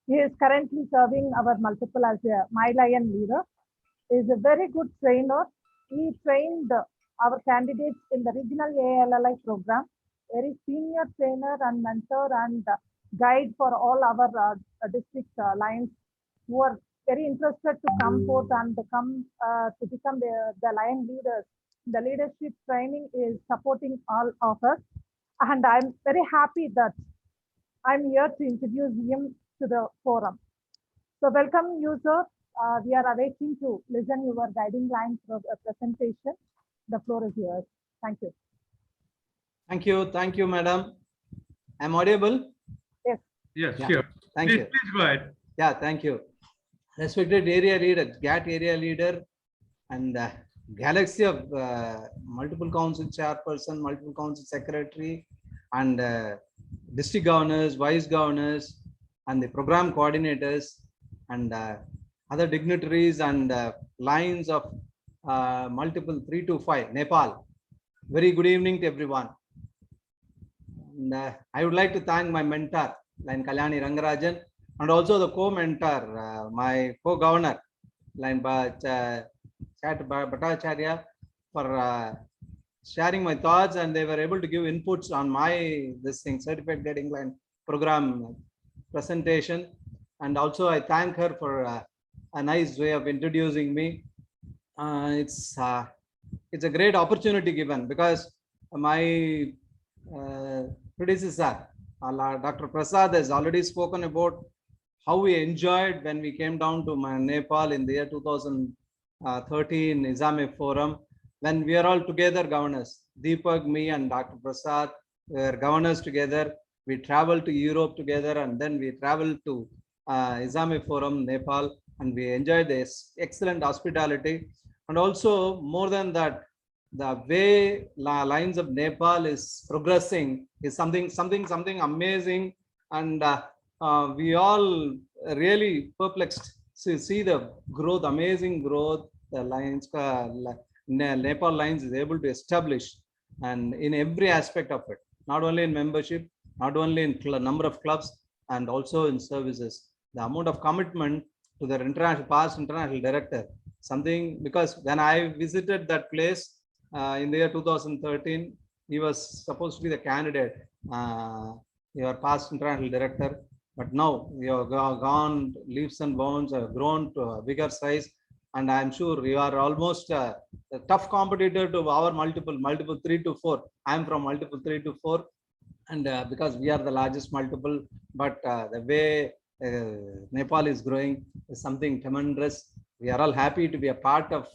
He is currently serving our multiple as a My Lion leader. He is a very good trainer. He trained our candidates in the regional ALLI program. Very senior trainer and mentor and guide for all our district lions who are very interested to come forth and come to become the lion leaders. The leadership training is supporting all of us, and I'm very happy that I'm here to introduce him to the forum. So welcome you, sir. We are awaiting to listen your guiding line presentation. The floor is yours. Thank you. Thank you, madam. I'm audible? Yes. Yes, Yeah. sure. Thank Please, you. please go ahead. Yeah, thank you. Respected area leader, GAT area leader, and galaxy of multiple council chairperson, multiple council secretary, and district governors, vice governors, and the program coordinators, and other dignitaries and lines of multiple 3 to 5 Nepal. Very good evening to everyone. And I would like to thank my mentor, Line Kalyani Rangarajan, and also the co-mentor, my co-governor, Line Chat Bhattacharya, for sharing my thoughts, and they were able to give inputs on my certificate guiding line program presentation. And also I thank her for a nice way of introducing me. It's a great opportunity given, because my predecessor, Dr. Prasad, has already spoken about how we enjoyed when we came down to Nepal in the year 2013 ISAME forum, when we are all together governors. Deepak, me, and Dr. Prasad were governors together. We traveled to Europe together, and then we traveled to ISAME forum, Nepal, and we enjoyed this excellent hospitality. And also, more than that, the way lines of Nepal is progressing is something amazing, and we all really perplexed to see the growth, amazing growth the lines Nepal lines is able to establish, and in every aspect of it, not only in membership, not only in number of clubs, and also in services. The amount of commitment to the past international director, something, because when I visited that place in the year 2013, he was supposed to be the candidate, your past international director, but now you have gone leaps and bounds, have grown to a bigger size, and I'm sure you are almost a tough competitor to our multiple 3 to 4. I'm from multiple 3 to 4, and because we are the largest multiple, but the way Nepal is growing is something tremendous. We are all happy to be a part of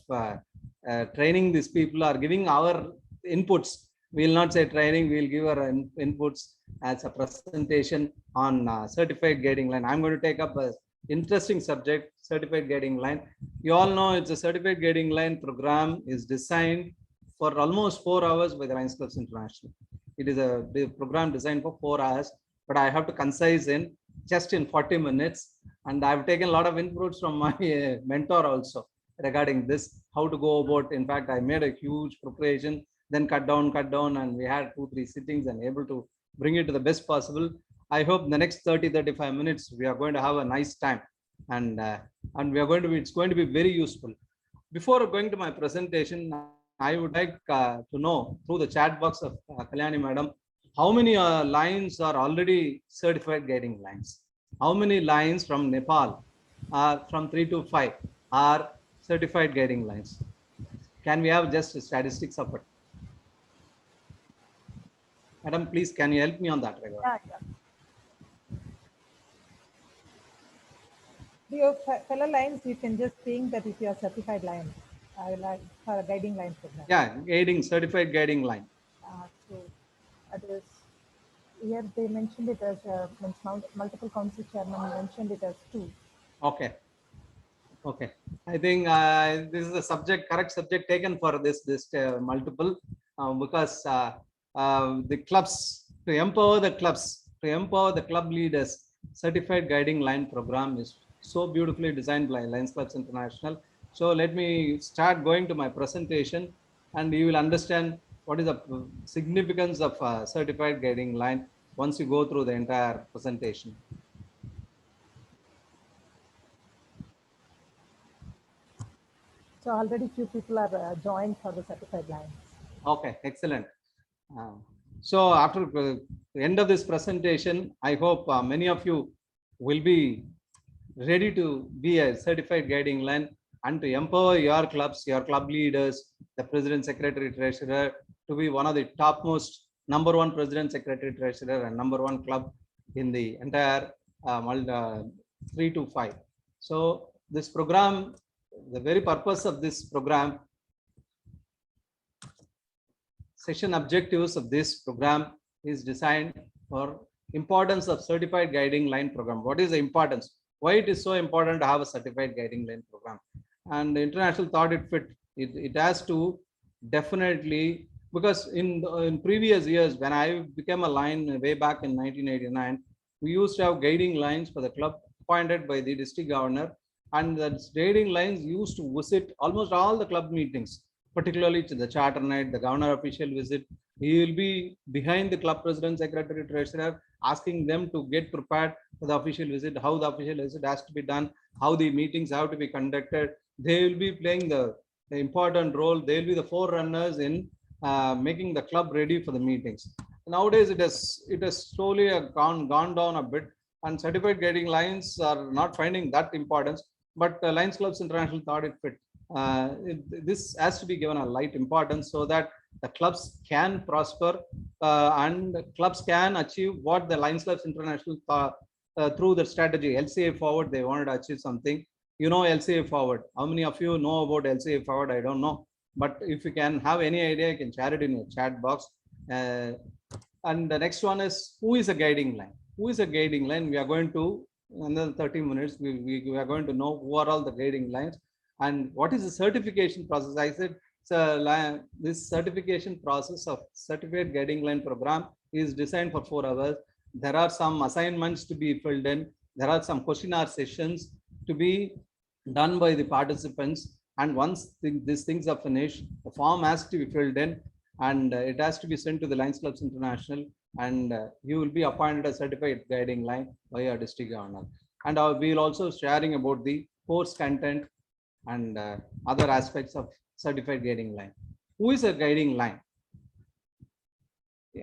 training these people, are giving our inputs. We will not say training, we will give our inputs as a presentation on certified guiding line. I'm going to take up a interesting subject, certified guiding line. You all know it's a certified guiding line program is designed for almost 4 hours by the Lions Clubs International. It is a program designed for 4 hours, but I have to concise in just in 40 minutes. And I've taken a lot of inputs from my mentor also regarding this, how to go about. In fact, I made a huge preparation, then cut down, and we had 2-3 sittings and able to bring it to the best possible. I hope the next 30-35 minutes we are going to have a nice time, and we are going to be, it's going to be very useful. Before going to my presentation, I would like to know through the chat box of Kalyani madam, how many lines are already certified guiding lines? How many lines from Nepal from 3 to 5 are certified guiding lines? Can we have just statistics of it? Madam, please, can you help me on that regard? Yeah. Your fellow lions, you can just think that if you are certified lion, like for a guiding line program. Yeah, certified guiding line. So it is here they mentioned it as multiple council chairman mentioned it as 2. Okay. I think this is a correct subject taken for this multiple, because the clubs, to empower the club leaders, certified guiding line program is so beautifully designed by Lions Clubs International. So let me start going to my presentation, and you will understand what is the significance of certified guiding line. once you go through the entire presentation. So already few people are joined for the certified lines. Okay, excellent. So after the end of this presentation, I hope many of you will be ready to be a certified guiding line and to empower your clubs, your club leaders, the president, secretary, treasurer to be one of the topmost number one president, secretary, treasurer, and number one club in the entire 3 to 5. So this program, the very purpose of this program, session objectives of this program is designed for importance of certified guiding line program. What is the importance? Why it is so important to have a certified guiding line program? And the international thought it fit, it has to definitely, because in previous years, when I became a line way back in 1989, we used to have guiding lines for the club appointed by the district governor, and the guiding lines used to visit almost all the club meetings, particularly to the charter night, the governor official visit. He will be behind the club president, secretary, treasurer, asking them to get prepared for the official visit, how the official visit has to be done, how the meetings have to be conducted. They will be playing the important role. They will be the forerunners in making the club ready for the meetings. Nowadays, it has slowly gone down a bit, and certified guiding lines are not finding that importance. But Lions Clubs International thought it fit. This has to be given a light importance so that the clubs can prosper and clubs can achieve what the Lions Clubs International through the strategy LCA forward. They wanted to achieve something. You know LCA forward. How many of you know about LCA forward? I don't know. But if you can have any idea, you can share it in your chat box. And the next one is, who is a guiding line? Who is a guiding line? We are going to, another 30 minutes, we are going to know who are all the guiding lines and what is the certification process. I said, so this certification process of certificate guiding line program is designed for 4 hours. There are some assignments to be filled in. There are some questionnaire sessions to be done by the participants. And once these things are finished, the form has to be filled in and it has to be sent to the Lions Clubs International, and you will be appointed a certified guiding line by your district governor. And we will also sharing about the course content and other aspects of certified guiding line. Who is a guiding line?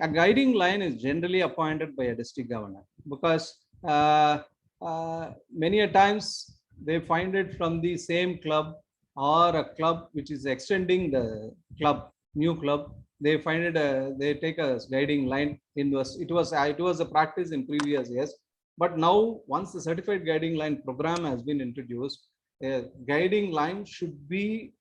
A guiding line is generally appointed by a district governor because many a times they find it from the same club or a club which is extending the club, new club. They find it, they take a guiding line. It was a practice in previous years, but now once the certified guiding line program has been introduced, a guiding line should be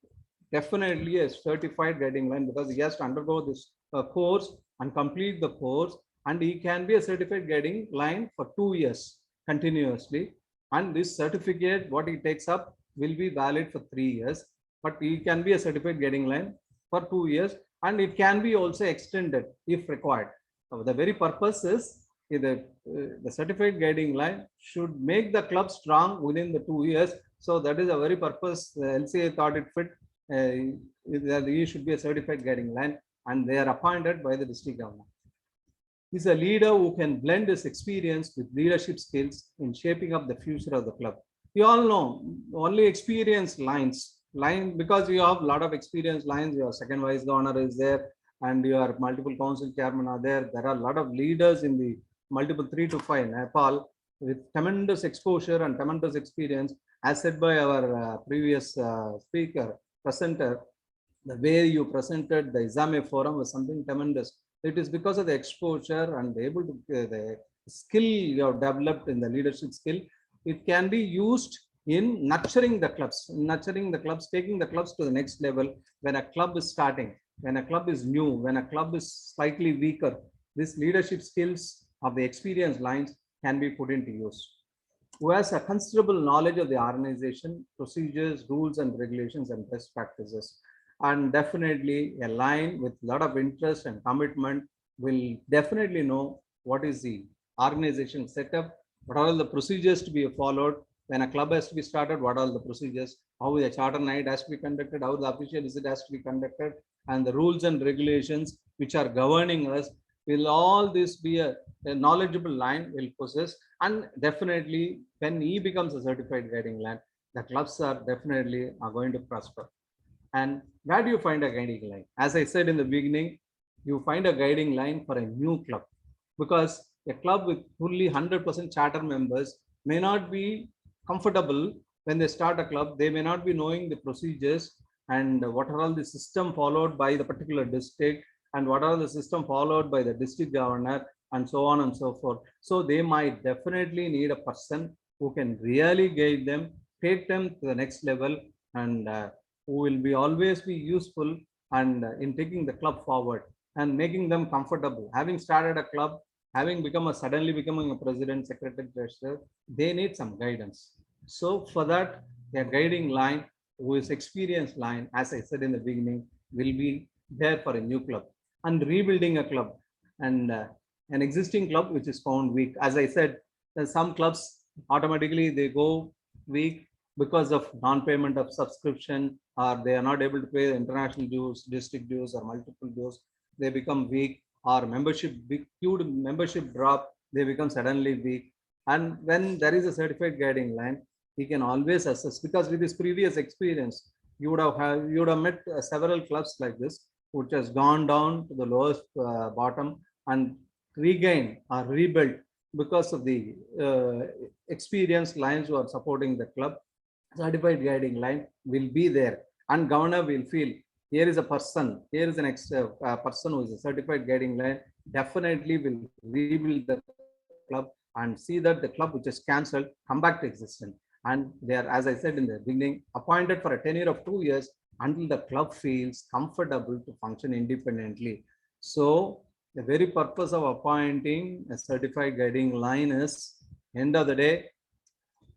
definitely a certified guiding line because he has to undergo this course and complete the course, and he can be a certified guiding line for 2 years continuously. And this certificate, what he takes up, will be valid for 3 years, but he can be a certified guiding line for 2 years, and it can be also extended if required. So the very purpose is the certified guiding line should make the club strong within the 2 years. So that is a very purpose. The LCA thought it fit. That he should be a certified guiding line, and they are appointed by the district governor. He's a leader who can blend his experience with leadership skills in shaping up the future of the club. You all know only experienced lines, because you have a lot of experienced lines. Your second vice governor is there, and your multiple council chairmen are there. There are a lot of leaders in the multiple 3 to 5 Nepal with tremendous exposure and tremendous experience. As said by our previous presenter, the way you presented the ISAME forum was something tremendous. It is because of the exposure and able to the skill you have developed in the leadership skill. It can be used in nurturing the clubs, taking the clubs to the next level. When a club is starting, when a club is new, when a club is slightly weaker, these leadership skills of the experienced lines can be put into use. Who has a considerable knowledge of the organization, procedures, rules and regulations and best practices. And definitely a line with a lot of interest and commitment will definitely know what is the organization setup, what are all the procedures to be followed. When a club has to be started, what are the procedures, how the charter night has to be conducted, how the official visit has to be conducted, and the rules and regulations which are governing us. will all this be a knowledgeable line will possess, and definitely when he becomes a certified guiding line, the clubs are definitely are going to prosper. And where do you find a guiding line? As I said in the beginning, you find a guiding line for a new club, because a club with fully 100% charter members may not be comfortable. When they start a club, they may not be knowing the procedures and what are all the system followed by the particular district, and what are the system followed by the district governor, and so on and so forth. So they might definitely need a person who can really guide them, take them to the next level, and who will be always be useful and in taking the club forward and making them comfortable. Having started a club, having become a suddenly becoming a president, secretary, treasurer, they need some guidance. So for that, a guiding line who is experienced line, as I said in the beginning, will be there for a new club. And rebuilding a club, and an existing club which is found weak, as I said, some clubs automatically they go weak because of non-payment of subscription, or they are not able to pay the international dues, district dues, or multiple dues. They become weak, or membership big huge membership drop, they become suddenly weak. And when there is a certified guiding line, he can always assess, because with his previous experience, you would have met several clubs like this, which has gone down to the lowest bottom and regain or rebuilt because of the experienced lines who are supporting the club. Certified guiding line will be there, and governor will feel here is a person, here is an person who is a certified guiding line, definitely will rebuild the club and see that the club which is cancelled come back to existence. And they are, as I said in the beginning, appointed for a tenure of 2 years until the club feels comfortable to function independently. So the very purpose of appointing a certified guiding line is, end of the day,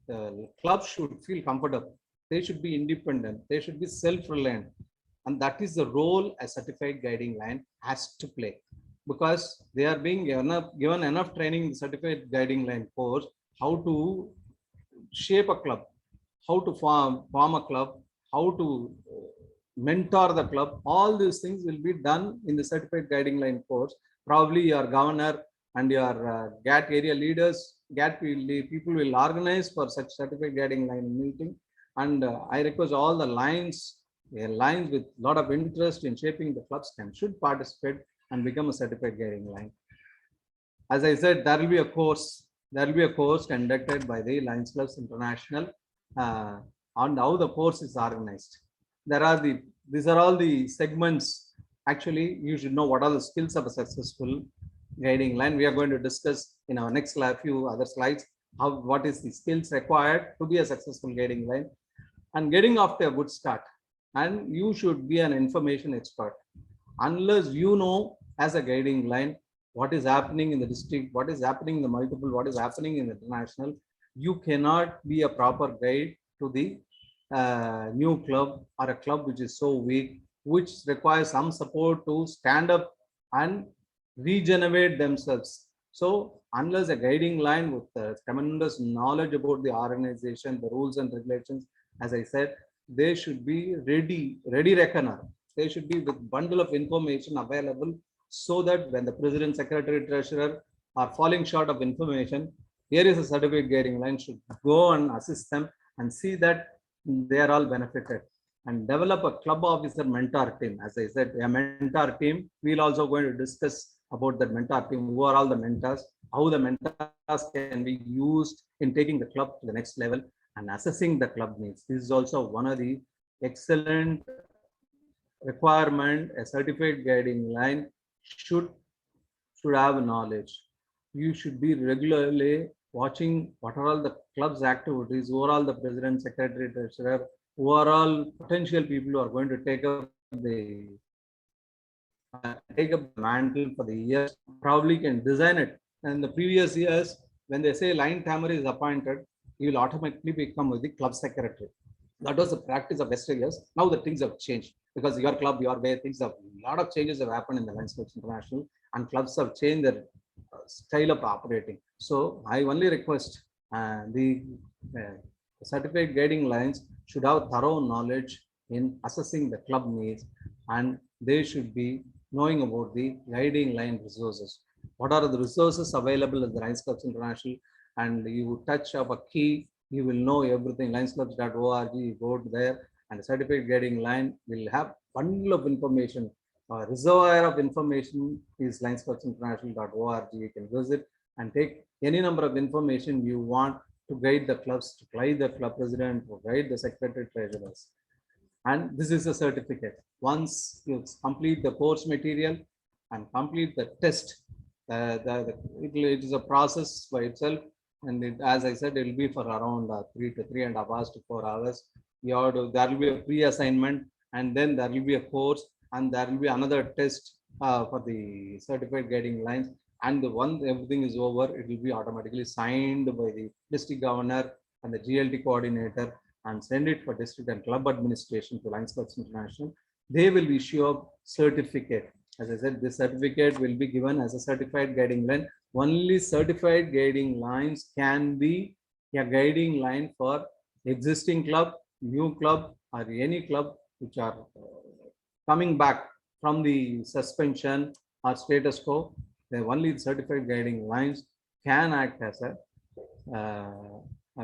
the club should feel comfortable. They should be independent. They should be self-reliant. And that is the role a certified guiding line has to play, because they are being given enough training in the certified guiding line course, how to shape a club, how to form a club, how to mentor the club. All these things will be done in the certified guiding line course. Probably your governor and your GAT area leaders, GAT people will organize for such certified guiding line meeting. And I request all the lines with a lot of interest in shaping the clubs should participate and become a certified guiding line. As I said, there will be a course. There will be a course conducted by the Lions Clubs International on how the course is organized. These are all the segments. Actually, you should know what are the skills of a successful guiding line. We are going to discuss in our next few other slides what is the skills required to be a successful guiding line, and getting off to a good start. And you should be an information expert. Unless you know as a guiding line what is happening in the district, what is happening in the multiple, what is happening in the international, you cannot be a proper guide to the new club or a club which is so weak, which requires some support to stand up and regenerate themselves. So unless a guiding line with tremendous knowledge about the organization, the rules and regulations, as I said, they should be ready reckoner. They should be with bundle of information available, so that when the president, secretary, treasurer are falling short of information, here is a certificate guiding line should go and assist them and see that they are all benefited. And develop a club officer mentor team. As I said, a mentor team. We'll also going to discuss about that mentor team. Who are all the mentors? How the mentors can be used in taking the club to the next level and assessing the club needs. This is also one of the excellent requirement. A certified guiding line should have knowledge. You should be regularly watching what are all the club's activities, who are all the president, secretary, treasurer, who are all potential people who are going to take up the mantle for the years. Probably can design it. And the previous years, when they say line tamer is appointed, he will automatically become the club secretary. That was the practice of yesteryears. Now the things have changed, because your club, your way, things have, a lot of changes have happened in the Lions Clubs International, and clubs have changed their style of operating. So I only request the certified guiding lines should have thorough knowledge in assessing the club needs, and they should be knowing about the guiding line resources. What are the resources available at the Lions Clubs International? And you touch up a key, you will know everything. Lionsclubs.org, you go there, and the certificate guiding line will have bundle of information. A reservoir of information is lionsclubsinternational.org. You can visit and take any number of information you want to guide the clubs, to guide the club president, to guide the secretary treasurers. And this is a certificate. Once you complete the course material and complete the test, it is a process by itself. And it, as I said, it will be for around 3 to 3.5 hours to 4 hours. You have to, there will be a pre-assignment, and then there will be a course, and there will be another test for the certified guiding lines. And the once everything is over, it will be automatically signed by the district governor and the GLT coordinator, and send it for district and club administration to Lions Clubs International. They will issue a certificate. As I said, this certificate will be given as a certified guiding line. Only certified guiding lines can be a guiding line for existing club, new club, or any club which are coming back from the suspension or status quo. The only certified guiding lines can act as a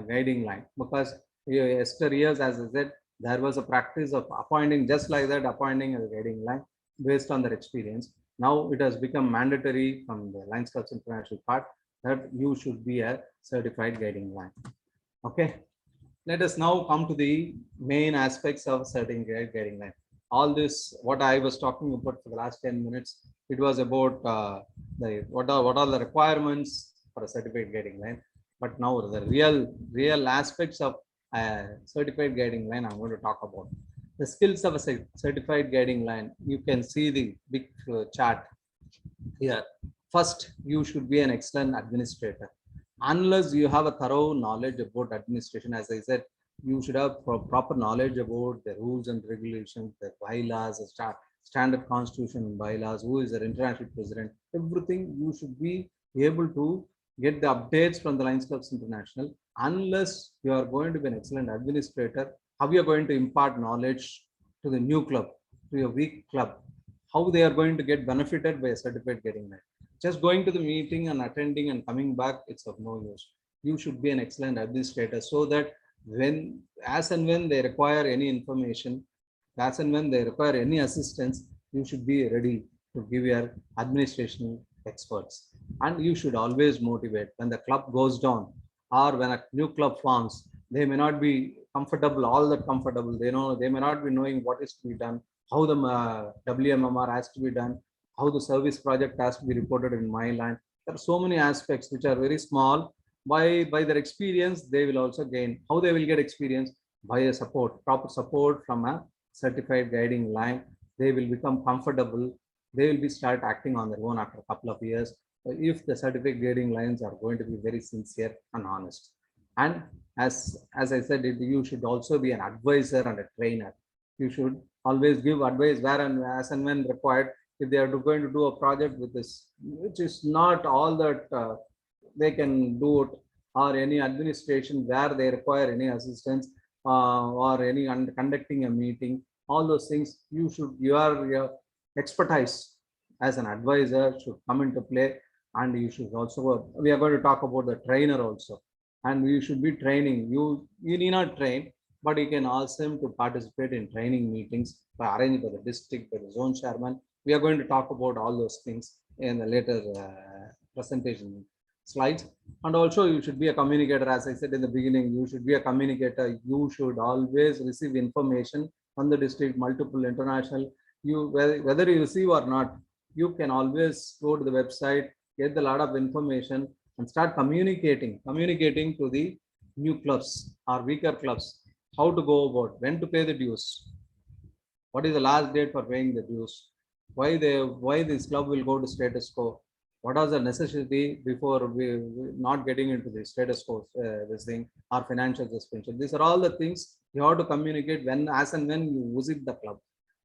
guiding line, because years, as I said, there was a practice of appointing just like that, appointing a guiding line based on their experience. Now it has become mandatory from the Lions Clubs International part that you should be a certified guiding line. Okay, let us now come to the main aspects of certified guiding line. All this, what I was talking about for the last 10 minutes, it was about what are the requirements for a certified guiding line. But now the real aspects of certified guiding line I'm going to talk about. The skills of a certified guiding line. You can see the big chart here. First, you should be an excellent administrator. Unless you have a thorough knowledge about administration, as I said, you should have proper knowledge about the rules and regulations, the bylaws, the standard constitution and bylaws, who is the international president, everything you should be able to get the updates from the Lions Clubs International. Unless you are going to be an excellent administrator, how you are going to impart knowledge to the new club, to your weak club, how they are going to get benefited by a certificate guiding line. Just going to the meeting and attending and coming back, it's of no use. You should be an excellent administrator, so that as and when they require any information, as and when they require any assistance, you should be ready to give your administration experts. And you should always motivate. When the club goes down, or when a new club forms, they may not be comfortable, all that comfortable. They may not be knowing what is to be done, how the WMMR has to be done, how the service project has to be reported in my line. There are so many aspects which are very small. By their experience, they will also gain. How they will get experience? By a proper support from a certified guiding line. They will become comfortable. They will be start acting on their own after a couple of years, if the certificate guiding lines are going to be very sincere and honest. And as I said, you should also be an advisor and a trainer. You should always give advice where and as and when required. If they are going to do a project with this, which is not all that they can do it, or any administration where they require any assistance, or any conducting a meeting, all those things, your expertise as an advisor should come into play. And you should also, we are going to talk about the trainer also, and you should be training. You need not train, but you can ask them to participate in training meetings arranged by the district, by the zone chairman. We are going to talk about all those things in the later presentation slides. And also, you should be a communicator. As I said in the beginning, you should be a communicator. You should always receive information from the district, multiple, international. Whether you receive or not, you can always go to the website, get a lot of information, and start communicating to the new clubs or weaker clubs, how to go about, when to pay the dues, what is the last date for paying the dues, why this club will go to status quo, what are the necessity before we not getting into the status quo, this thing, or financial suspension. These are all the things you have to communicate as and when you visit the club.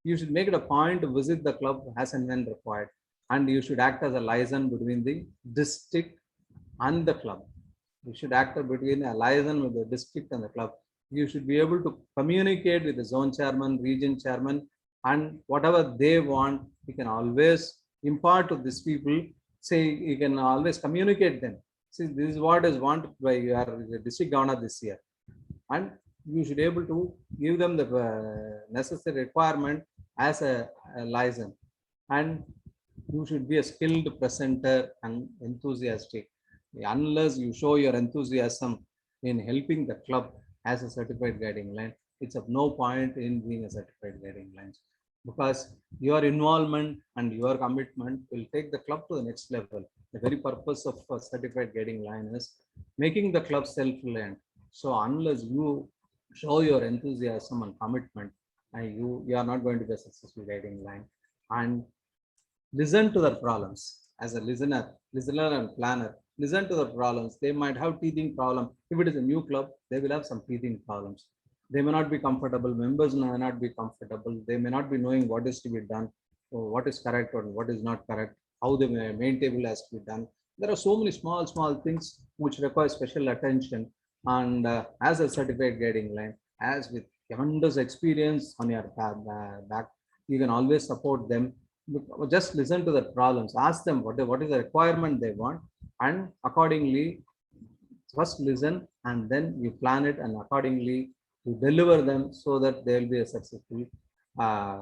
You should make it a point to visit the club as and when required. And you should act as a liaison between the district and the club. You should act between a liaison with the district and the club. You should be able to communicate with the zone chairman, region chairman, and whatever they want, you can always impart to these people. Say you can always communicate them. See, this is what is wanted by your district governor this year, and you should able to give them the necessary requirement as a license, and you should be a skilled presenter and enthusiastic. Unless you show your enthusiasm in helping the club as a certified guiding line, it's of no point in being a certified guiding line, because your involvement and your commitment will take the club to the next level. The very purpose of a certified guiding line is making the club self-reliant. So unless you show your enthusiasm and commitment, and you are not going to be a successful guiding line. And listen to their problems as a listener and planner. Listen to the problems. They might have teething problem. If it is a new club, they will have some teething problems. They may not be comfortable. Members may not be comfortable. They may not be knowing what is to be done, or what is correct or what is not correct, how the main table has to be done. There are so many small things which require special attention. And as a certified guiding line, as with tremendous experience on your back, you can always support them. Just listen to the problems, ask them what is the requirement they want, and accordingly first listen, and then you plan it, and accordingly you deliver them, so that they will be a successful uh,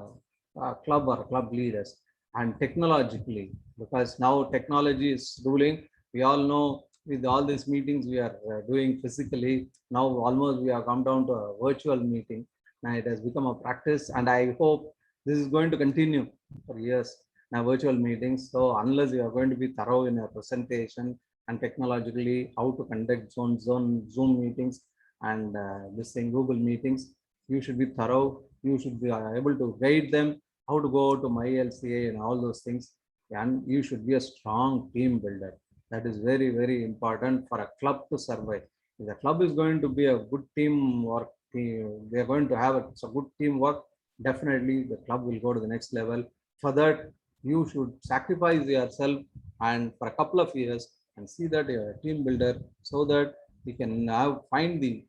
club or club leaders. And technologically, because now technology is ruling, we all know, with all these meetings we are doing physically, now almost we have come down to a virtual meeting. Now it has become a practice, and I hope this is going to continue for years. Now virtual meetings, so unless you are going to be thorough in your presentation, and technologically how to conduct Zoom meetings, and this thing Google meetings, you should be thorough. You should be able to guide them how to go to my LCA and all those things. And you should be a strong team builder. That is very important for a club to survive. If the club is going to be a good teamwork, they are going to have a good teamwork, definitely the club will go to the next level. For that, you should sacrifice yourself and for a couple of years, and see that you're a team builder, so that we can now find the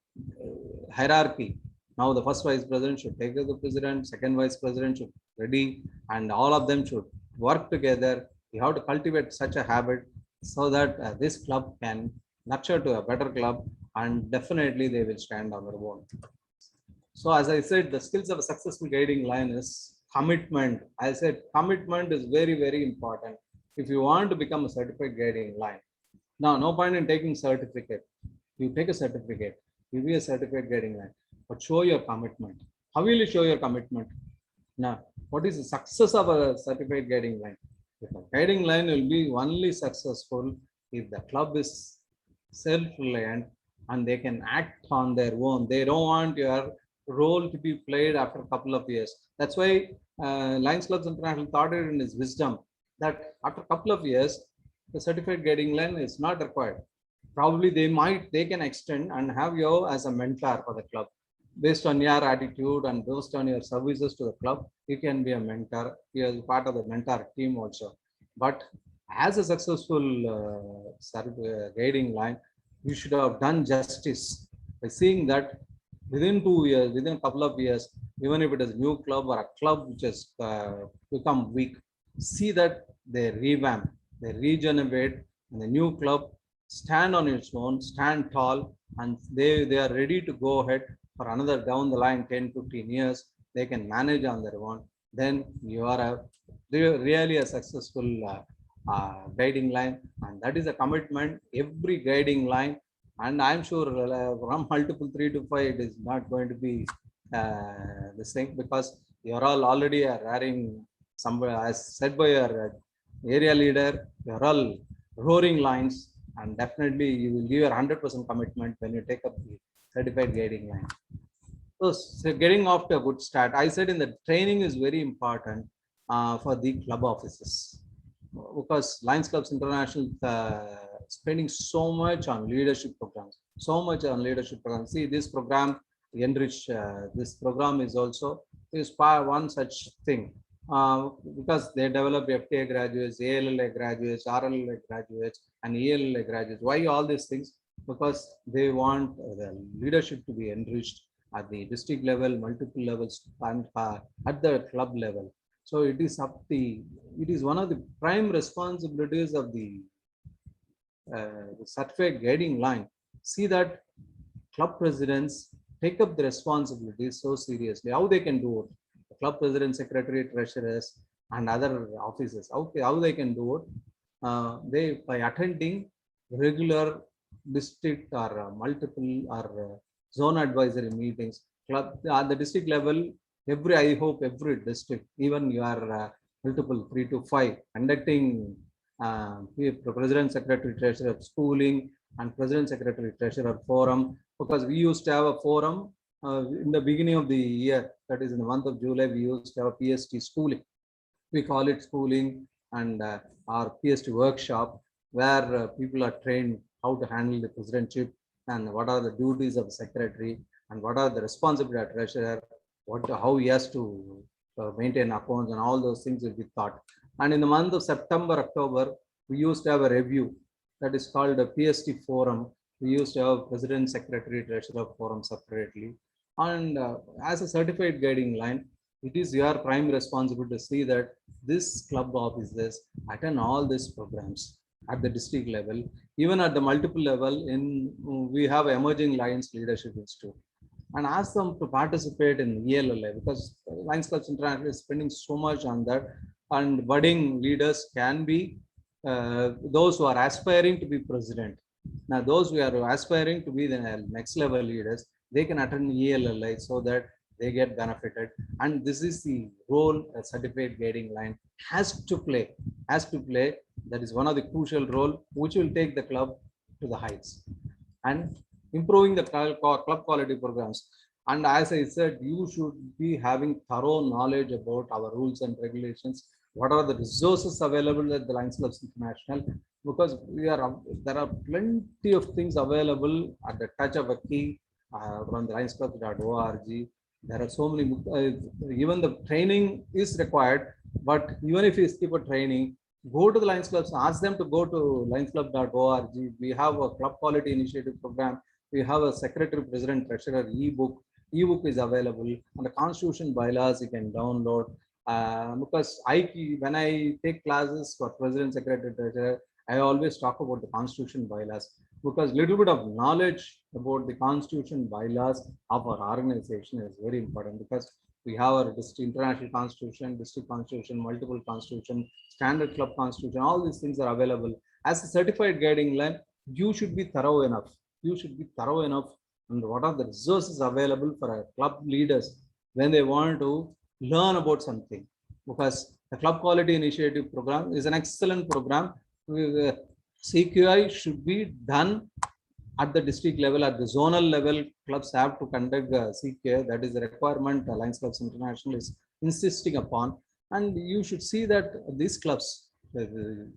hierarchy. Now the first vice president should take the president, second vice president should ready, and all of them should work together. You have to cultivate such a habit, so that this club can nurture to a better club, and definitely they will stand on their own. So as I said, the skills of a successful guiding line is commitment. I said commitment is very important. If you want to become a certified guiding line, now no point in taking certificate. You take a certificate, you be a certified guiding line, but show your commitment. How will you show your commitment? Now, what is the success of a certified guiding line? If a guiding line will be only successful if the club is self-reliant and they can act on their own. They don't want your role to be played after a couple of years. That's why Lions Clubs International thought it in its wisdom that after a couple of years, the certified guiding line is not required. Probably they can extend and have you as a mentor for the club. Based on your attitude and based on your services to the club, you can be a mentor. You are part of the mentor team also. But as a successful guiding line, you should have done justice by seeing that within 2 years, within a couple of years, even if it is a new club or a club which has become weak, see that they revamp, they regenerate, and the new club stand on its own, stand tall, and they are ready to go ahead for another down the line 10-15 years. They can manage on their own. Then you are really a successful guiding line, and that is a commitment every guiding line. And I'm sure from multiple 3 to 5 it is not going to be this thing, because you're all already wearing some, as said by your area leader, you're all roaring lines, and definitely you will give your 100% commitment when you take up the certified guiding line. So getting off to a good start, I said in the training is very important for the club offices, because Lions Clubs International spending so much on leadership programs, See this program, Enrich, this program is also one such thing, because they develop FTA graduates, ALLA graduates, RLLA graduates, and ELLA graduates. Why all these things? Because they want the leadership to be enriched at the district level, multiple levels, and at the club level. So it is it is one of the prime responsibilities of the certified guiding line. See that club presidents take up the responsibilities so seriously. How they can do it? The club president, secretary, treasurers, and other officers. How they can do it? They by attending regular district or multiple or zone advisory meetings. Club at the district level, I hope every district, even you are multiple 3 to 5, conducting president, secretary, treasurer schooling and president, secretary, treasurer forum, because we used to have a forum in the beginning of the year, that is in the month of July. We used to have a PST schooling. We call it schooling, and our PST workshop, where people are trained how to handle the presidentship and what are the duties of the secretary and what are the responsibilities of treasurer, how he has to maintain accounts, and all those things will be taught. And in the month of September, October, we used to have a review that is called a PST forum. We used to have president, secretary, treasurer forum separately. And as a certified guiding line, it is your prime responsibility to see that this club officers attend all these programs at the district level, even at the multiple level. We have emerging Lions Leadership Institute, and ask them to participate in ELLI, because Lions Clubs International is spending so much on that. And budding leaders can be those who are aspiring to be president. Now, those who are aspiring to be the next level leaders, they can attend ELLI so that they get benefited. And this is the role a certified guiding line has to play. That is one of the crucial role which will take the club to the heights and improving the club quality programs. And as I said, you should be having thorough knowledge about our rules and regulations. What are the resources available at the Lions Clubs International? Because there are plenty of things available at the touch of a key from the lionsclubs.org. There are so many, even the training is required, but even if you skip a training, go to the Lions Clubs, ask them to go to lionsclub.org. We have a club quality initiative program. We have a secretary, president, treasurer ebook. Ebook is available, and the constitution bylaws you can download. Because when I take classes for president, secretary, treasurer, I always talk about the constitution bylaws, because little bit of knowledge about the constitution bylaws of our organization is very important, because we have our international constitution, district constitution, multiple constitution, standard club constitution. All these things are available. As a certified guiding line, you should be thorough enough. And what are the resources available for our club leaders when they want to learn about something? Because the club quality initiative program is an excellent program. CQI should be done at the district level. At the zonal level, clubs have to conduct CQI. That is the requirement Lions Clubs International is insisting upon. And you should see that these clubs, to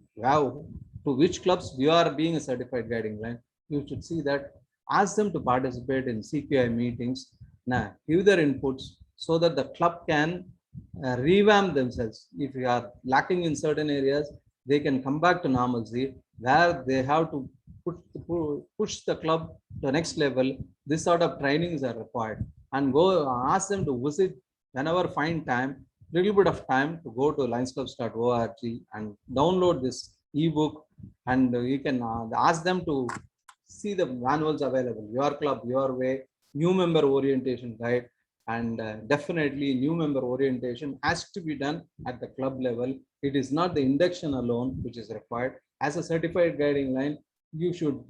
which clubs you are being a certified guiding line, you should see that, ask them to participate in CQI meetings, give their inputs so that the club can revamp themselves. If you are lacking in certain areas, they can come back to normalcy, where they have to push the club to the next level. This sort of trainings are required, and go ask them to visit whenever find time, little bit of time, to go to lionsclubs.org and download this ebook, and you can ask them to see the manuals available, Your Club, Your Way, new member orientation guide. And definitely new member orientation has to be done at the club level. It is not the induction alone which is required. As a certified guiding line, you should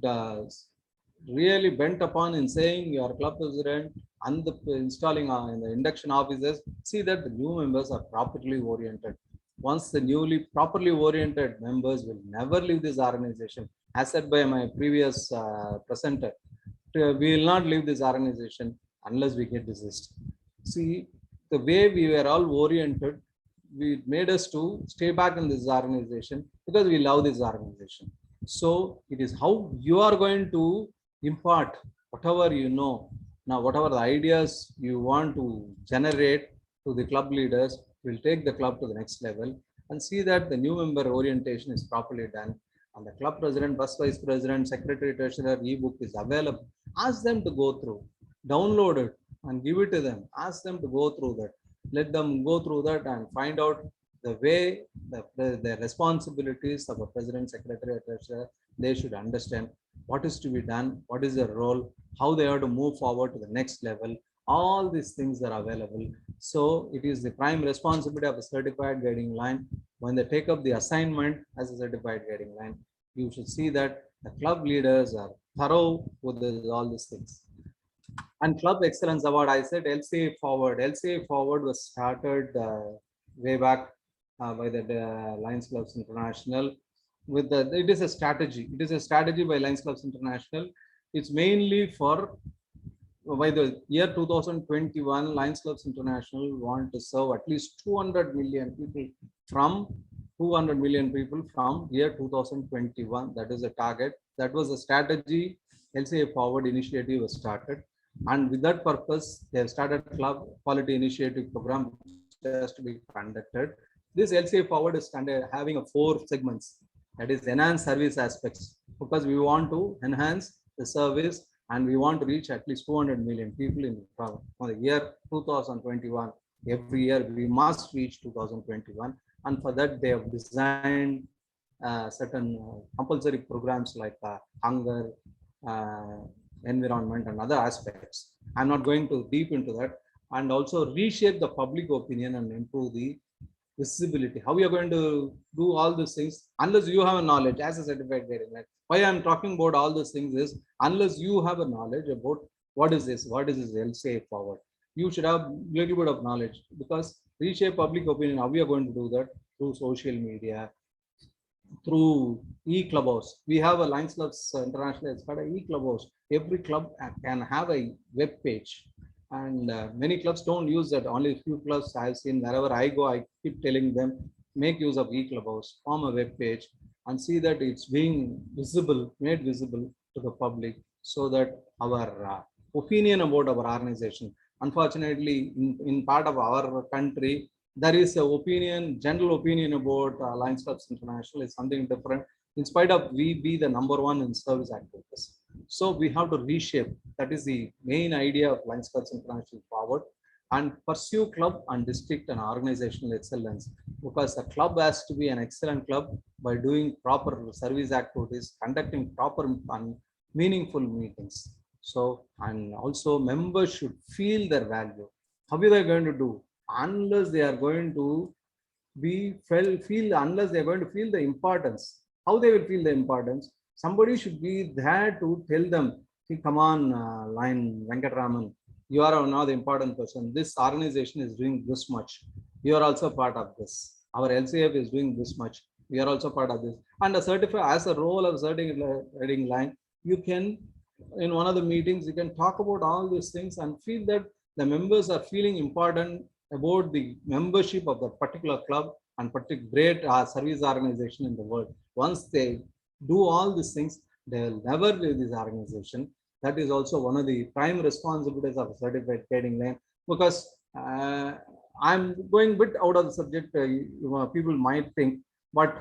really bent upon in saying your club president and the installing in the induction officers, see that the new members are properly oriented. Once the newly properly oriented members will never leave this organization. As said by my previous presenter, we will not leave this organization unless we get desist. See, the way we were all oriented, we made us to stay back in this organization because we love this organization. So it is how you are going to impart whatever you know. Now, whatever the ideas you want to generate to the club leaders will take the club to the next level, and see that the new member orientation is properly done. And the club president, bus vice president, secretary, treasurer ebook is available. Ask them to go through, download it and give it to them. Ask them to go through that. Let them go through that and find out the way the responsibilities of a president, secretary, etc. They should understand what is to be done, what is their role, how they have to move forward to the next level. All these things are available. So it is the prime responsibility of a certified guiding line. When they take up the assignment as a certified guiding line, you should see that the club leaders are thorough with all these things. And Club Excellence Award, I said LCA Forward. LCA Forward was started way back by the Lions Clubs International. It is a strategy. It is a strategy by Lions Clubs International. It's mainly for by the year 2021, Lions Clubs International want to serve at least 200 million people from 200 million people from year 2021. That is a target. That was a strategy. LCA Forward initiative was started. And with that purpose, they have started Club Quality Initiative Program, which has to be conducted. This LCA Forward is having a 4 segments. That is enhance service aspects, because we want to enhance the service and we want to reach at least 200 million people in the year 2021. Every year we must reach 2021, and for that they have designed certain compulsory programs like hunger, environment, and other aspects. I'm not going to deep into that. And also reshape the public opinion and improve the visibility. How you are going to do all these things unless you have a knowledge as a certified guiding line. Why I'm talking about all these things is unless you have a knowledge about what is this LCA Forward. You should have a little bit of knowledge, because reshape public opinion. How we are going to do that? Through social media, through e-clubhouse. We have a Lions Clubs International. It's called an e-clubhouse. Every club can have a web page, and many clubs don't use that. Only a few clubs I've seen. Wherever I go, I keep telling them, make use of e-clubhouse, form a web page, and see that it's being visible, made visible to the public, so that our opinion about our organization. Unfortunately, in part of our country, there is a general opinion about Lions Clubs International is something different. In spite of we be the #1 in service activities, so we have to reshape. That is the main idea of Lions Clubs International Forward, and pursue club and district and organizational excellence, because a club has to be an excellent club by doing proper service activities, conducting proper and meaningful meetings. So, and also members should feel their value. How are they going to do? Unless they are going to unless they are going to feel the importance. How they will feel the importance? Somebody should be there to tell them, come on, Venkataraman, you are now the important person. This organization is doing this much. You are also part of this. Our LCF is doing this much. We are also part of this. And a certificate, as a role of certificating line, you can, in one of the meetings, you can talk about all these things and feel that the members are feeling important about the membership of the particular club and particular great service organization in the world. Once they do all these things, they will never leave this organization. That is also one of the prime responsibilities of a certified guiding line. Because I'm going a bit out of the subject, people might think, but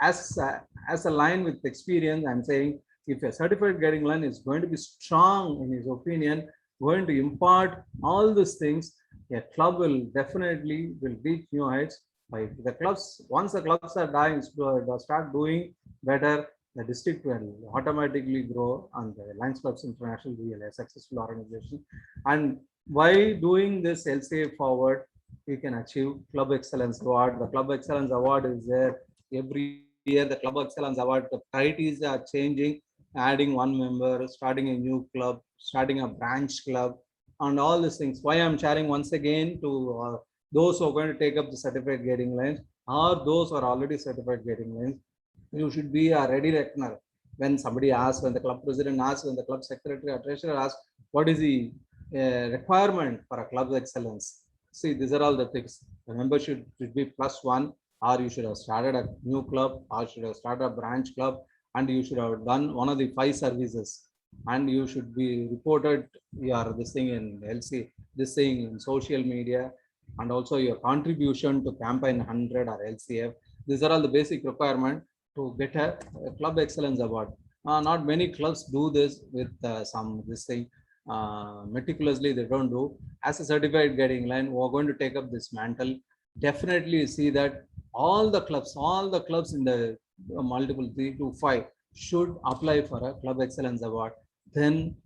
as a line with experience, I'm saying, if a certified guiding line is going to be strong in his opinion, going to impart all these things, a club will definitely reach new heights. By the clubs, once the clubs are dying, start doing better, the district will automatically grow, and the Lions Clubs International will be a successful organization. And by doing this LCA Forward, we can achieve Club Excellence Award. The Club Excellence Award is there every year. The Club Excellence Award, the criteria are changing, adding one member, starting a new club, starting a branch club, and all these things. Why I'm sharing once again to those who are going to take up the certified guiding lines, or those who are already certified guiding lines, you should be a ready reckoner. When somebody asks, when the club president asks, when the club secretary or treasurer asks, what is the requirement for a club excellence? See, these are all the things. The membership should be +1, or you should have started a new club, or should have started a branch club, and you should have done one of the 5 services, and you should be reported your this thing in LC, this thing in social media, and also your contribution to campaign 100 or LCF. These are all the basic requirement to get a club excellence award. Not many clubs do this with this thing. meticulously they don't do. As a certified guiding line, we're going to take up this mantle. Definitely see that all the clubs in the multiple 3 to 5 should apply for a club excellence award. Then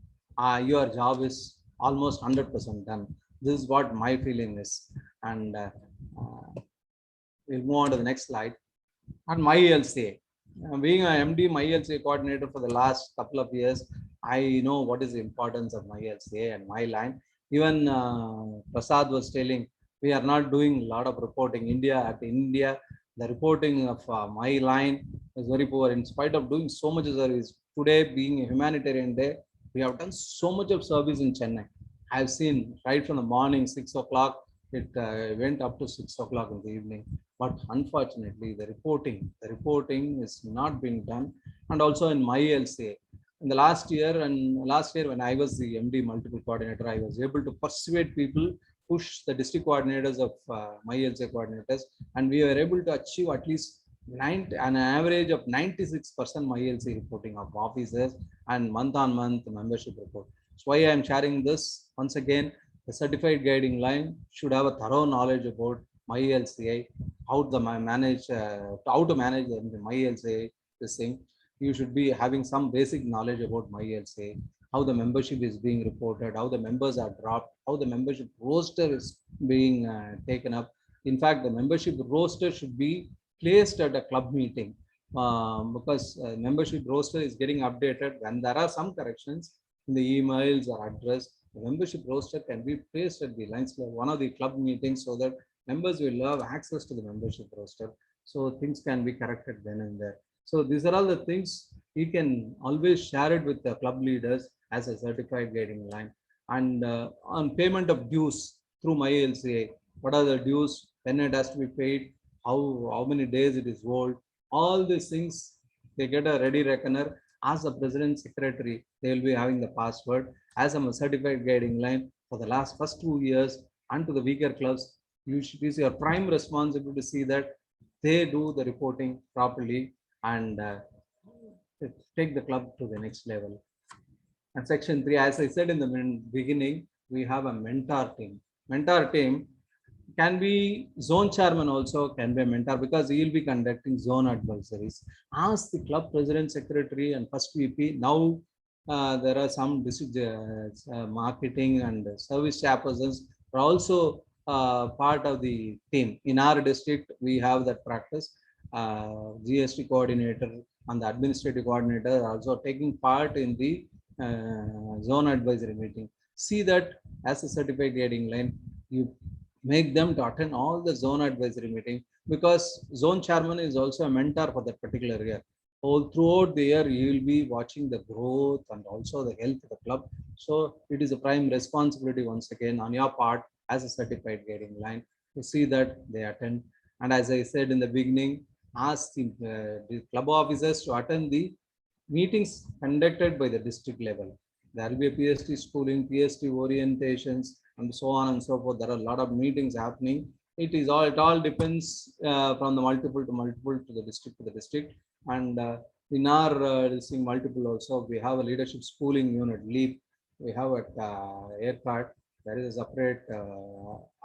your job is almost 100% done. This is what my feeling is. And uh, we'll move on to the next slide. And my LCA. Being a MD, my LCA coordinator for the last couple of years, I know what is the importance of my LCA and my line. Even Prasad was telling, we are not doing a lot of reporting. India, the reporting of my line is very poor. In spite of doing so much service, today being a humanitarian day, we have done so much of service in Chennai. I've seen right from the morning, 6 o'clock, it went up to 6 o'clock in the evening. But unfortunately, the reporting is not being done. And also in my LCA, in the last year when I was the MD multiple coordinator, I was able to persuade people, push the district coordinators of my LCA coordinators, and we were able to achieve at least an average of 96% my LCA reporting of officers and month on month membership report. So why I am sharing this once again, the certified guiding line should have a thorough knowledge about my LCA, how to manage the my LCA, this thing. You should be having some basic knowledge about my LCA, how the membership is being reported, how the members are dropped, how the membership roster is being taken up. In fact, the membership roster should be placed at a club meeting, because membership roster is getting updated when there are some corrections in the emails or address. The membership roster can be placed at the Lions Club, one of the club meetings, so that members will have access to the membership roster. So things can be corrected then and there. So these are all the things you can always share it with the club leaders as a certified guiding line. And on payment of dues through my LCA, what are the dues, when it has to be paid, how many days it is old, all these things, they get a ready reckoner. As a president secretary, they will be having the password. As I'm a certified guiding line for the first 2 years, and to the weaker clubs, you should use your prime responsibility to see that they do the reporting properly and take the club to the next level. And section 3, as I said in the beginning, we have a mentor team. Mentor team can be zone chairman, also can be a mentor, because he will be conducting zone advisories. Ask the club president, secretary, and first VP. Now there are some marketing and service chairpersons are also part of the team. In our district, we have that practice. GST coordinator and the administrative coordinator are also taking part in the zone advisory meeting. See that as a certified guiding line, you make them to attend all the zone advisory meeting, because zone chairman is also a mentor for that particular year. All throughout the year, you will be watching the growth and also the health of the club. So it is a prime responsibility once again on your part as a certified guiding line to see that they attend. And as I said in the beginning, ask the club officers to attend the meetings conducted by the district level. There will be a PST schooling, PST orientations, and so on and so forth. There are a lot of meetings happening. It all depends from the multiple to the district. And in our multiple also, we have a leadership schooling unit, LEAP. We have at Airport. There is a separate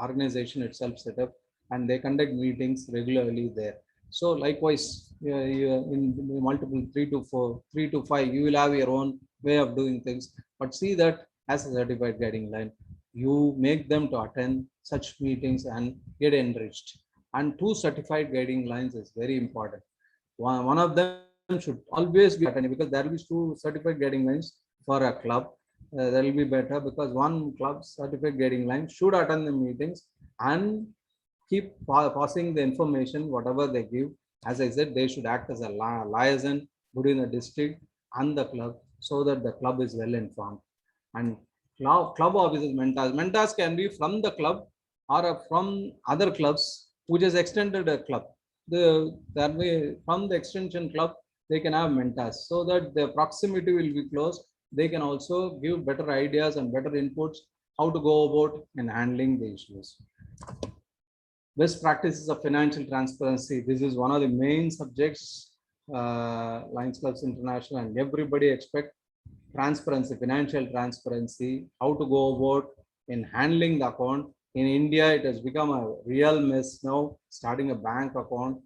organization itself set up, and they conduct meetings regularly there. So likewise, in multiple 3 to 5, you will have your own way of doing things. But see that as a certified guiding line, you make them to attend such meetings and get enriched. And 2 certified guiding lines is very important. One of them should always be attending, because there will be 2 certified guiding lines for a club. That will be better, because one club certified guiding line should attend the meetings and keep passing the information, whatever they give. As I said, they should act as a liaison between the district and the club, so that the club is well informed. And club officers, mentors can be from the club or from other clubs, which is extended a club. That way, from the extension club, they can have mentors, so that the proximity will be close. They can also give better ideas and better inputs how to go about in handling the issues. Best practices of financial transparency. This is one of the main subjects, Lions Clubs International, and everybody expect transparency, financial transparency, how to go about in handling the account. In India, it has become a real mess now. Starting a bank account,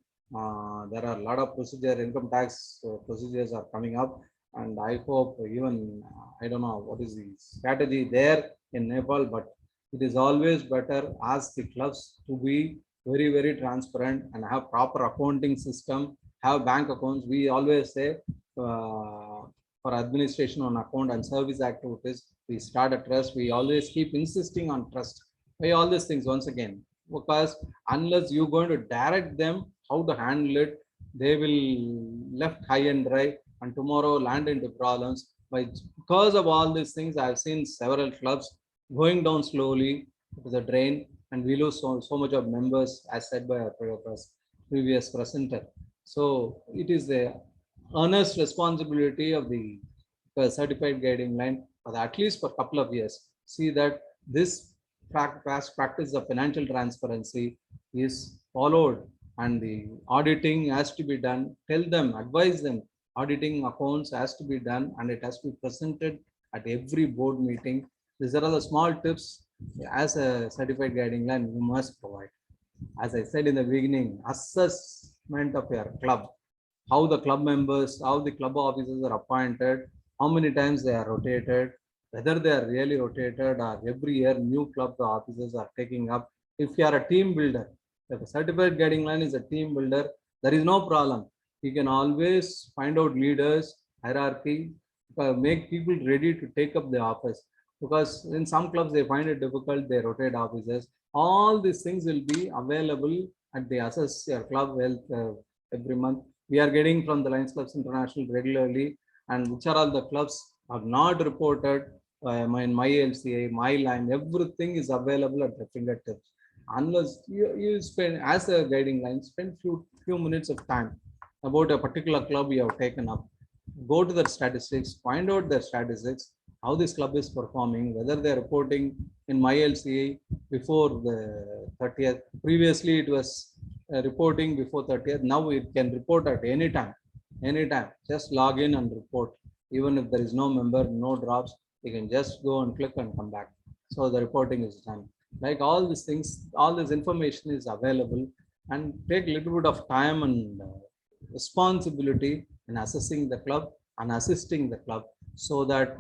there are a lot of procedure, income tax procedures are coming up, and I hope even I don't know what is the strategy there in Nepal, but it is always better as the clubs to be very transparent and have proper accounting system, have bank accounts. We always say for administration on account and service activities, we start a trust. We always keep insisting on trust. Why all these things once again? Because unless you're going to direct them how to handle it, they will left high and dry and tomorrow land into problems. Because of all these things, I've seen several clubs going down slowly to the drain, and we lose so much of members, as said by our previous presenter. So it is the earnest responsibility of the certified guiding line for at least for a couple of years. See that this past practice of financial transparency is followed and the auditing has to be done. Tell them, advise them, auditing accounts has to be done and it has to be presented at every board meeting. These are all the small tips as a certified guiding line you must provide. As I said in the beginning, assessment of your club, how the club members, how the club officers are appointed, how many times they are rotated, whether they are really rotated or every year new club officers are taking up. If you are a team builder, if a certified guiding line is a team builder, there is no problem. You can always find out leaders, hierarchy, make people ready to take up the office. Because in some clubs they find it difficult, they rotate officers. All these things will be available at the assess your club health every month. We are getting from the Lions Clubs International regularly, and which are all the clubs are not reported in my LCA, my line, everything is available at the fingertips. Unless you spend, as a guiding line, spend few minutes of time about a particular club you have taken up. Go to their statistics, find out their statistics, how this club is performing, whether they're reporting in my LCA before the 30th. Previously, it was reporting before 30th. Now it can report at any time. Anytime. Just log in and report. Even if there is no member, no drops, you can just go and click and come back. So the reporting is done. Like all these things, all this information is available, and take a little bit of time and responsibility in assessing the club and assisting the club, so that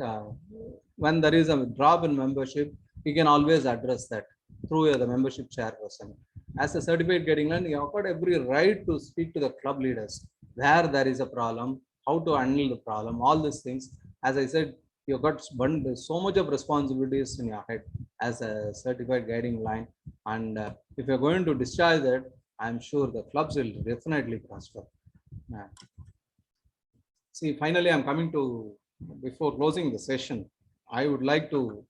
when there is a drop in membership, you can always address that through the membership chairperson. As a certified guiding line, you have got every right to speak to the club leaders where there is a problem, how to handle the problem, all these things. As I said, you've got so much of responsibilities in your head as a certified guiding line. And if you're going to discharge that, I'm sure the clubs will definitely prosper. See, finally, I'm coming to, before closing the session, I would like to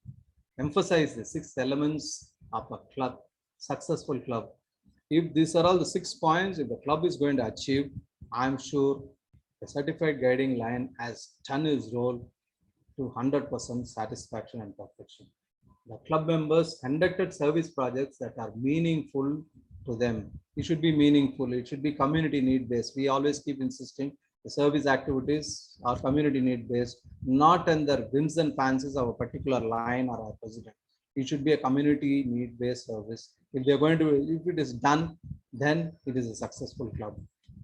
emphasize the 6 elements of a club, successful club. If these are all the 6 points, if the club is going to achieve, I'm sure the certified guiding line has done its role to 100% satisfaction and perfection. The club members conducted service projects that are meaningful to them. It should be meaningful. It should be community need based. We always keep insisting the service activities are community need based, not in the whims and fancies of a particular line or a president. It should be a community need based service. If they're going to, if it is done, then it is a successful club.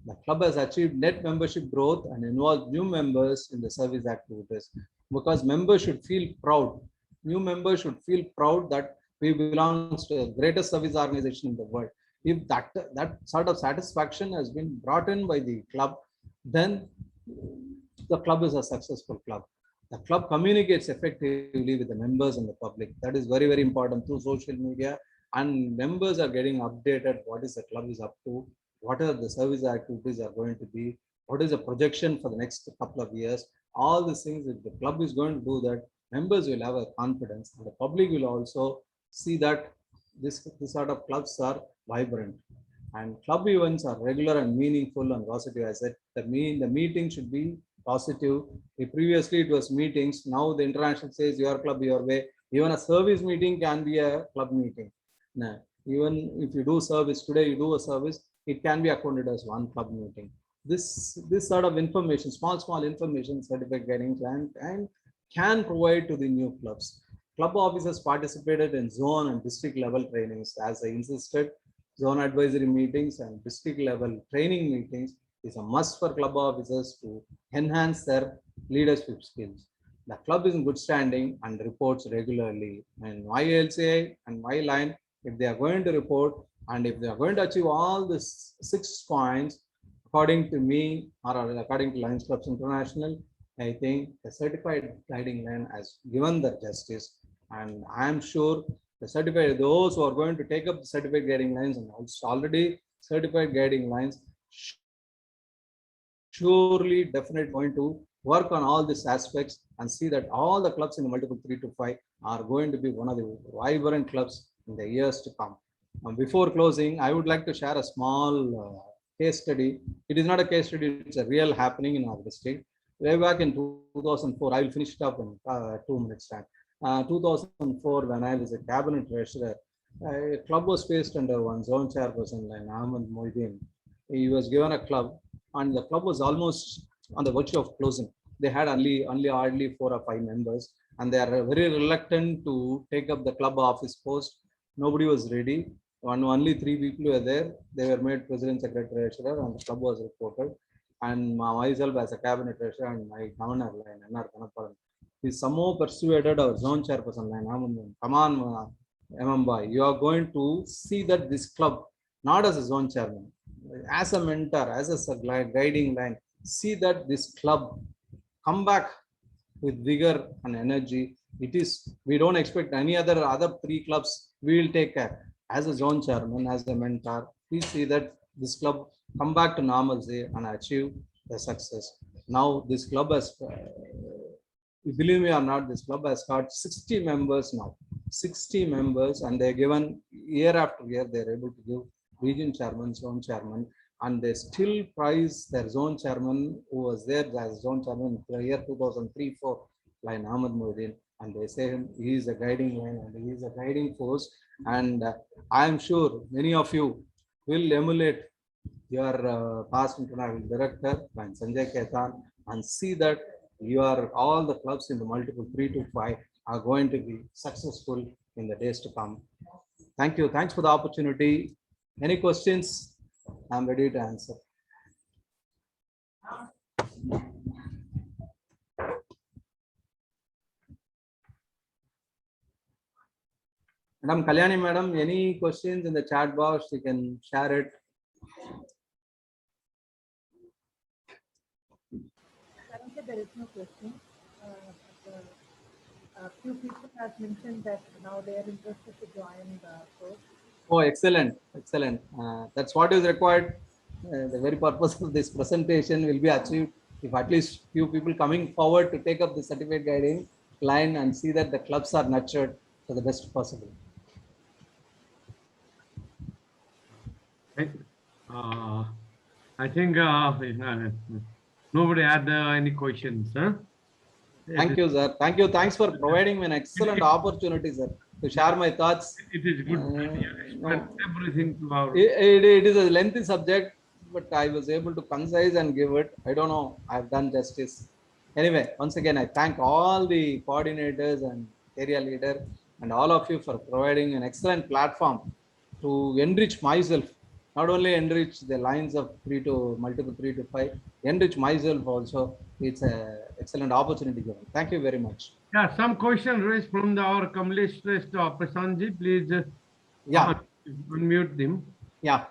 The club has achieved net membership growth and involved new members in the service activities, because members should feel proud. New members should feel proud that we belong to the greatest service organization in the world. If that sort of satisfaction has been brought in by the club, then the club is a successful club. The club communicates effectively with the members and the public. That is very important through social media, and members are getting updated what is the club is up to, what are the service activities are going to be, what is the projection for the next couple of years. All these things, if the club is going to do that, members will have a confidence, and the public will also see that this sort of clubs are vibrant. And club events are regular and meaningful and positive. I said the meeting should be positive. If previously it was meetings, now the international says your club, your way. Even a service meeting can be a club meeting. Now, even if you do service today, you do a service, it can be accounted as one club meeting. This sort of information, small information, certificate getting and can provide to the new clubs. Club officers participated in zone and district level trainings. As I insisted, zone advisory meetings and district level training meetings is a must for club officers to enhance their leadership skills. The club is in good standing and reports regularly. And my LCA and my line, if they are going to report and if they are going to achieve all these 6 points, according to me or according to Lions Clubs International, I think the certified guiding line has given the justice. And I am sure the certified, those who are going to take up the certified guiding lines and also already certified guiding lines, surely definitely going to work on all these aspects and see that all the clubs in the multiple 3 to 5 are going to be one of the vibrant clubs in the years to come. Before closing, I would like to share a small case study. It is not a case study, it's a real happening in our district. Way back in 2004, I will finish it up in 2 minutes time. 2004, when I was a cabinet treasurer, a club was placed under one zone chairperson like Ahmed Moideen. He was given a club and the club was almost on the verge of closing. They had only hardly 4 or 5 members and they are very reluctant to take up the club office post. Nobody was ready. Only 3 people were there. They were made president, secretary, treasurer, and the club was reported. And myself as a cabinet treasurer and my governor line, NR Kanaparan, he somehow persuaded our zone chairperson line, come on, Emamba, you are going to see that this club, not as a zone chairman, as a mentor, as a guiding line, see that this club come back with vigor and energy. It is, we don't expect any other 3 clubs, we will take care. As a zone chairman, as a mentor, please see that this club come back to normalcy and achieve the success. Now this club has, believe me or not, this club has got 60 members now. 60 members, and they're given year after year, they're able to give region chairman, zone chairman, and they still prize their zone chairman who was there as zone chairman in the year 2003-4, like Ahmed Moideen, and they say he is a guiding line and he is a guiding force. And I am sure many of you will emulate your past international director, Sanjay Ketan, and see that all the clubs in the multiple 3 to 5 are going to be successful in the days to come. Thank you. Thanks for the opportunity. Any questions? I'm ready to answer. Madam Kalyani, madam, any questions in the chat box? You can share it. Currently, there is no question. A few people have mentioned that now they are interested to join the course. Oh, excellent, excellent. That's what is required. The very purpose of this presentation will be achieved if at least few people coming forward to take up the certificate guiding line and see that the clubs are nurtured to the best possible. I think nobody had any questions. Huh? Thank you, sir. Thank you. Thanks for providing me an excellent opportunity, sir, to share my thoughts. It is good. Everything to our. It is a lengthy subject, but I was able to concise and give it. I don't know. I've done justice. Anyway, once again, I thank all the coordinators and area leader and all of you for providing an excellent platform to enrich myself. Not only enrich the lines of multiple 3 to 5, enrich myself also. It's an excellent opportunity given. Thank you very much. Yeah, some question raised from our Kamlesh Prashanji. Please unmute them. Yeah.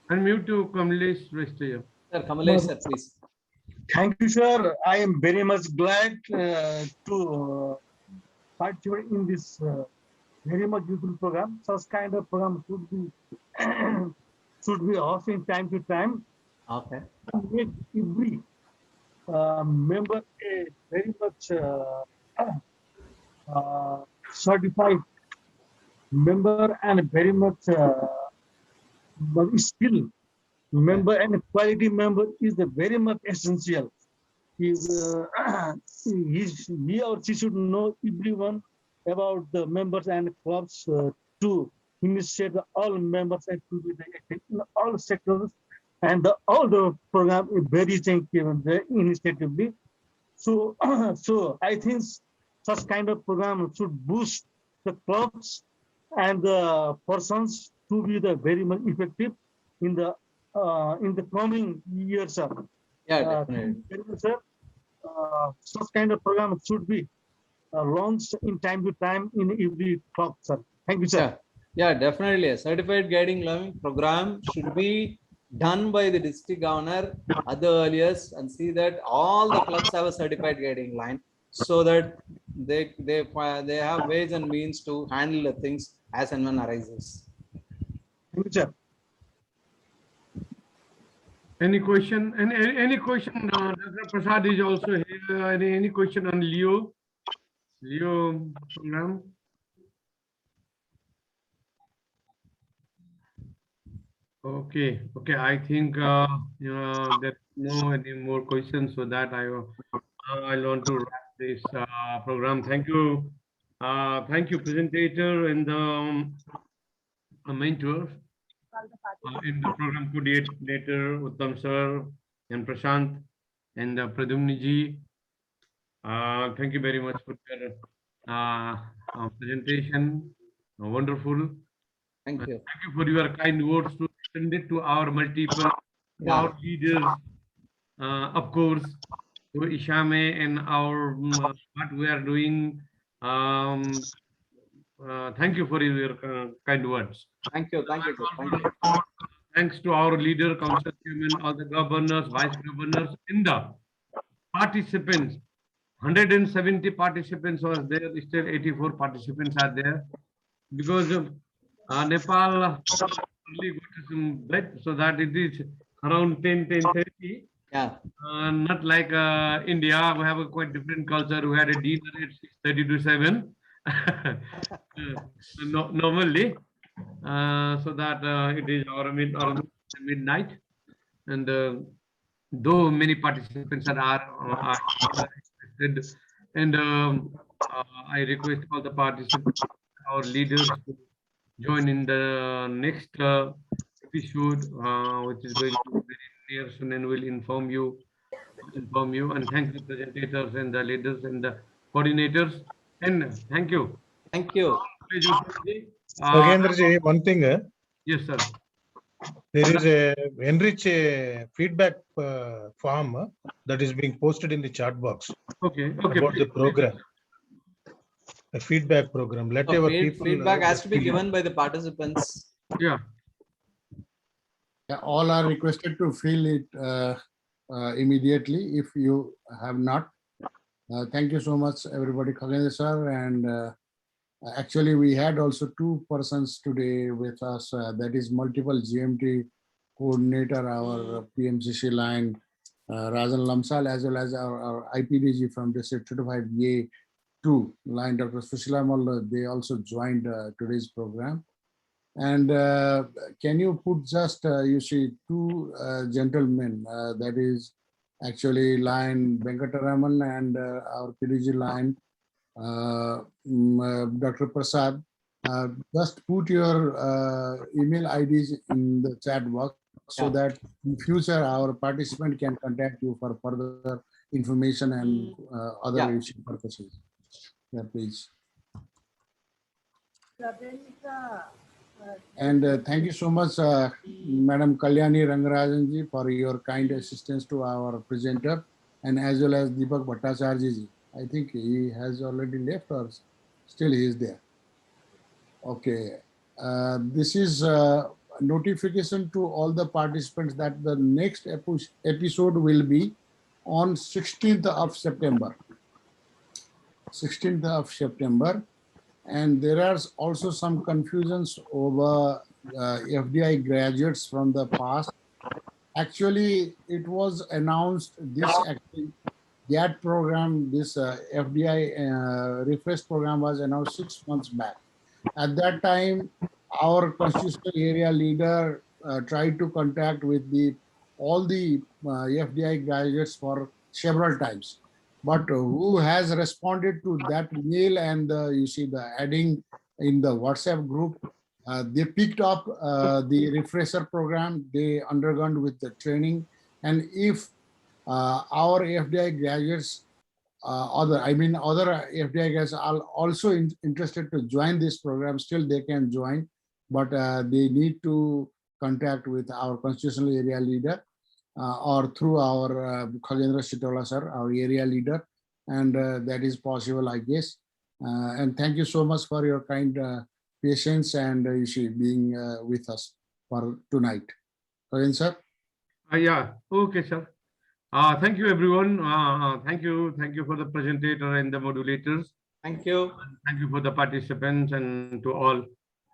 Unmute to Kamlesh Sir, Kamlesh, sir, please. Thank you, sir. I am very much glad to participate in this very much useful program. Such kind of program should be hosting time to time. Okay. Make every member a very much certified member and very much skilled member and quality member is very much essential. He or she should know everyone about the members and clubs to initiate all members and to be in all sectors and all the program is very initiatively. So, so I think such kind of program should boost the clubs and the persons to be the very much effective in the coming years, sir. Yeah, Thank definitely. you very much, sir. Such kind of program should be launched in time to time in every club, sir. Thank you, sir. Yeah, yeah, definitely. A certified guiding learning program should be done by the district governor at the earliest, and see that all the clubs have a certified guiding line, so that they have ways and means to handle the things as and when arises. Thank you, sir. Any question? Any question? Dr. Prasad is also here. Any question on Leo program? Okay. I think there's no any more questions, so that I want to wrap this program. Thank you, presentator and the mentor. In the program coordinator Uttam sir and Prashant and Pradumni ji. Thank you very much for your presentation. Wonderful. Thank you. Thank you for your kind words to extend it to our multiple, to Yeah. our leaders, of course, to ISAME and our what we are doing. Thank you for your kind words. Thank you. Thank you, sir. Thank you. Thanks to our leader, council chairman, all the governors, vice governors, and the participants. 170 participants was there, still 84 participants are there. Because Nepal only got some bed, so that it is around 10:30. Yeah. Not like India, we have a quite different culture. We had a dinner at 6:30 to 7. Normally, so that it is our midnight, and though many participants are interested, and I request all the participants, our leaders, to join in the next episode, which is going to be very near soon, and will inform you. And thank the presentators and the leaders and the coordinators, and thank you. Thank you. Nagendra ji, one thing, Yes, sir. there is a Enrich feedback form that is being posted in the chat box Okay. about the program. A feedback program. Let So our people feedback has to be given by the participants. Yeah. Yeah, all are requested to fill it immediately if you have not. Thank you so much, everybody, Khaled sir. And actually, we had also two persons today with us. That is multiple GMT coordinator, our PMCC line, Rajan Lamsal, as well as our IPDG from District 35A2 line, Dr. Sushila Malla. They also joined today's program. And can you put just, you see, two gentlemen, that is actually line Venkataraman and our PDG line, Dr. Prasad, just put your email IDs in the chat box so that in future our participant can contact you for further information and other issue purposes. Yeah, please. And thank you so much, Madam Kalyani Rangarajan for your kind assistance to our presenter, and as well as Deepak Bhattacharya ji. I think he has already left, or still he is there. Okay. This is a notification to all the participants that the next episode will be on 16th of September. 16th of September. And there are also some confusions over FDI graduates from the past. Actually, it was announced this GAT program, this FDI refresh program was announced 6 months back. At that time, our constitutional area leader tried to contact with all the FDI graduates for several times. But who has responded to that mail and you see the adding in the WhatsApp group, they picked up the refresher program, they undergone with the training. And if our FDI graduates other FDI guys are also interested to join this program, still they can join, but they need to contact with our constitutional area leader or through our Khagendra Sitola sir, our area leader, and that is possible, I guess. And thank you so much for your kind patience and being with us for tonight. Khagen sir. Yeah, okay, sir. Thank you, everyone. Thank you for the presenter and the modulators. Thank you. Thank you for the participants and to all.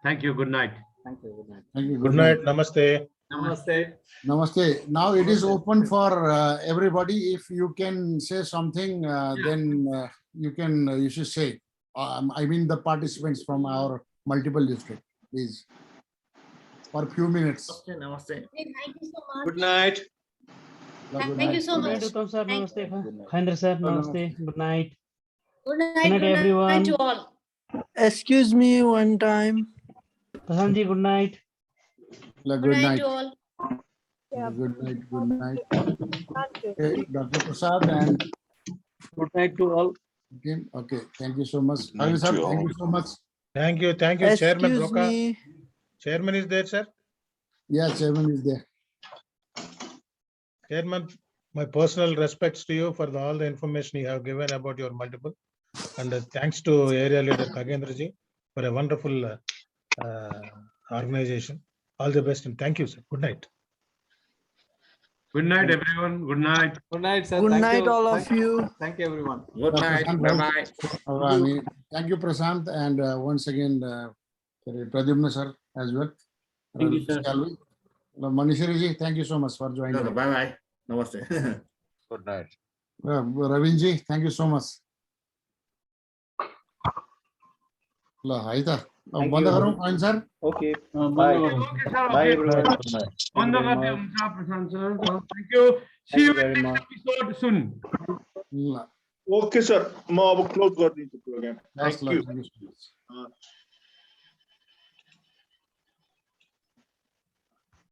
Thank you. Good night. Thank you. Good night. Thank you. Good night. Namaste. Namaste. Namaste. Now it is open for everybody. If you can say something, then you should say. I mean the participants from our multiple districts, please, for a few minutes. Namaste, namaste. Thank you so much. Good night. Thank you so much. Uttam sir, Thank namaste. you. Khagendra sir, namaste. Good night. Good night, Good night, everyone. to all. Excuse me one time. Prashant ji, good night. Good Good night night. to all. Yeah. Good night. Good night. Thank you. Okay, Dr. Prasad and Good night to all. team. Okay, thank you so much. Good night Khagen sir, to thank all. you so much. Thank you, Chairman Excuse Roka. me. Chairman is there, sir. Yeah, chairman is there. Chairman, my personal respects to you for all the information you have given about your multiple. And thanks to Area Leader Khagendra ji for a wonderful organization. All the best and thank you, sir. Good night. Good night, everyone. Good night. Good night, sir. Good Thank night, you. all of you. Thank you, everyone. Good night. Prashant, Bye-bye. Thank you, Prashant, and once again, Pradyumna sir as well. Thank you, sir. Shall we? Manishari ji, thank you so much for joining. Bye-bye. Namaste. Good night. Ravin ji, thank you so much. Haita. Banda garu, fine, sir. Okay. Okay, sir. Bye, Okay. everyone. On the Prashant sir. Thank you. See you in next episode soon. L- Okay, sir. म अब close गरिदिन्छु programme That's Thank you. Thank you so much.